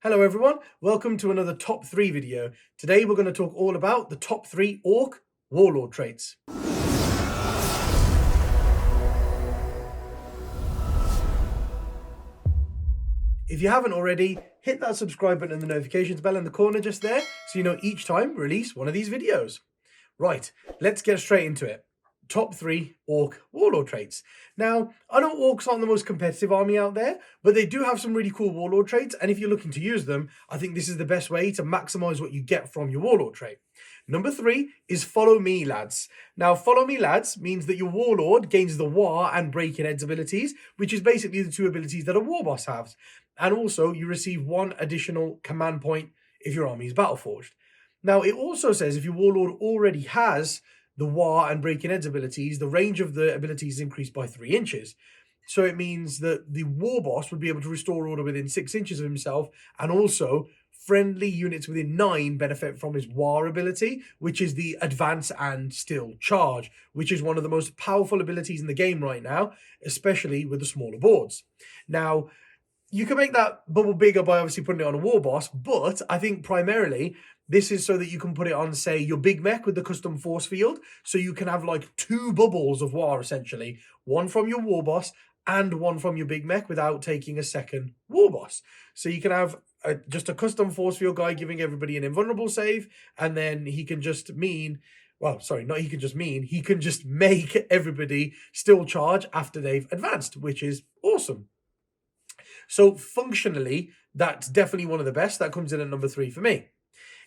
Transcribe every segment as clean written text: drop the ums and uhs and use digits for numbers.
Hello everyone, welcome to another top 3 video. Today we're going to talk all about the top 3 Orc Warlord traits. If you haven't already, hit that subscribe button and the notifications bell in the corner just there so you know each time we release one of these videos. Right, let's get straight into it. Top 3 Orc Warlord traits. Now, I know Orcs aren't the most competitive army out there, but they do have some really cool Warlord traits, and if you're looking to use them, I think this is the best way to maximize what you get from your Warlord trait. Number 3 is Follow Me, lads. Now, Follow Me, lads means that your Warlord gains the War and Breaking Heads abilities, which is basically the 2 abilities that a War Boss has. And also, you receive 1 additional command point if your army is Battleforged. Now, it also says if your Warlord already has the War and Breaking Heads abilities, the range of the abilities is increased by 3 inches. So it means that the War Boss would be able to restore order within 6 inches of himself, and also friendly units within 9 benefit from his War ability, which is the Advance and Still Charge, which is one of the most powerful abilities in the game right now, especially with the smaller boards. Now, you can make that bubble bigger by obviously putting it on a War Boss, but I think primarily this is so that you can put it on, say, your big mech with the custom force field, so you can have like 2 bubbles of War, essentially. One from your War Boss and one from your big mech without taking a second War Boss. So you can have just a custom force field guy giving everybody an invulnerable save, and then he can just he can just make everybody still charge after they've advanced, which is awesome. So functionally, that's definitely one of the best. That comes in at number 3 for me.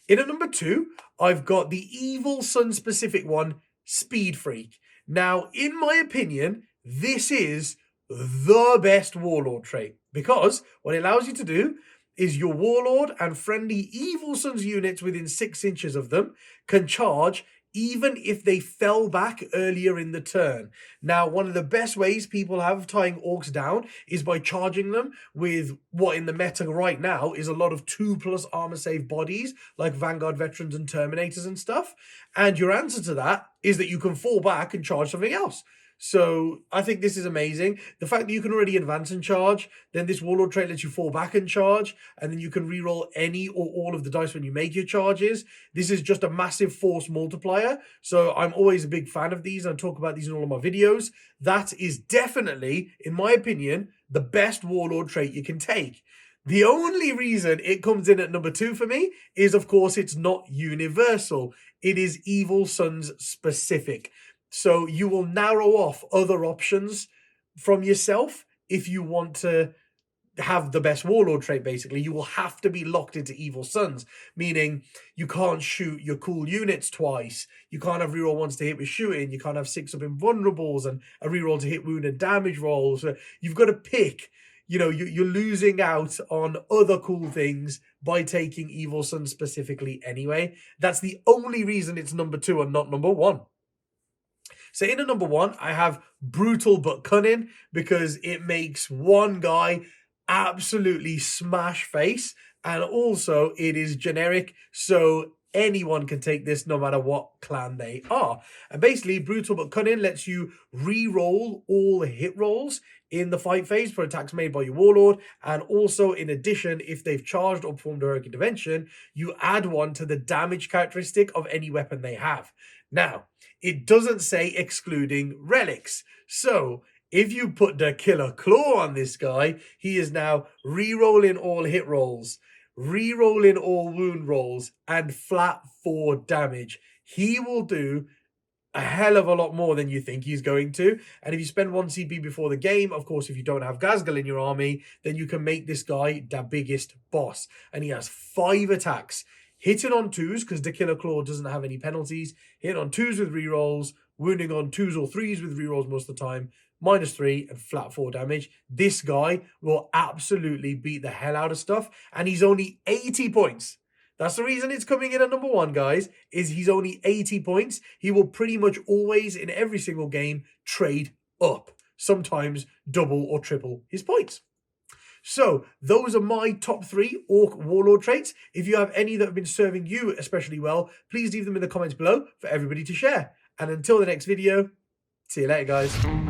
In at number 2, I've got the Evil Sun specific one, Speed Freak. Now, in my opinion, this is the best Warlord trait, because what it allows you to do is your Warlord and friendly Evil Sun's units within 6 inches of them can charge even if they fell back earlier in the turn. Now, one of the best ways people have of tying Orcs down is by charging them with what in the meta right now is a lot of 2+ armor save bodies, like Vanguard Veterans and Terminators and stuff. And your answer to that is that you can fall back and charge something else. So I think this is amazing. The fact that you can already advance and charge, then this Warlord trait lets you fall back and charge, and then you can reroll any or all of the dice when you make your charges. This is just a massive force multiplier. So I'm always a big fan of these. I talk about these in all of my videos. That is definitely, in my opinion, the best Warlord trait you can take. The only reason it comes in at number 2 for me is, of course, it's not universal. It is Evil Sun's specific. So you will narrow off other options from yourself if you want to have the best Warlord trait, basically. You will have to be locked into Evil Suns, meaning you can't shoot your cool units twice. You can't have reroll ones to hit with shooting. You can't have 6 of invulnerables and a reroll to hit wound and damage rolls. So you've got to pick. You know, you're losing out on other cool things by taking Evil Sun specifically anyway. That's the only reason it's number 2 and not number 1. So in at number 1, I have Brutal but Cunning, because it makes one guy absolutely smash face, and also it is generic, so anyone can take this no matter what clan they are. And basically, Brutal but Cunning lets you re-roll all hit rolls in the fight phase for attacks made by your Warlord, and also in addition, if they've charged or performed a heroic intervention, you add 1 to the damage characteristic of any weapon they have. Now, it doesn't say excluding relics. So if you put the Killer Claw on this guy, he is now re-rolling all hit rolls, re-rolling all wound rolls, and flat 4 damage. He will do a hell of a lot more than you think he's going to. And if you spend 1 CP before the game, of course, if you don't have Ghazghkull in your army, then you can make this guy the biggest boss. And he has 5 attacks. Hitting on 2s, because the Killer Claw doesn't have any penalties. Hitting on 2s with rerolls. Wounding on 2s or 3s with rerolls most of the time. -3 and flat 4 damage. This guy will absolutely beat the hell out of stuff. And he's only 80 points. That's the reason it's coming in at number 1, guys, is he's only 80 points. He will pretty much always, in every single game, trade up. Sometimes double or triple his points. So those are my top 3 Orc Warlord traits. If you have any that have been serving you especially well, please leave them in the comments below for everybody to share. And until the next video, see you later, guys.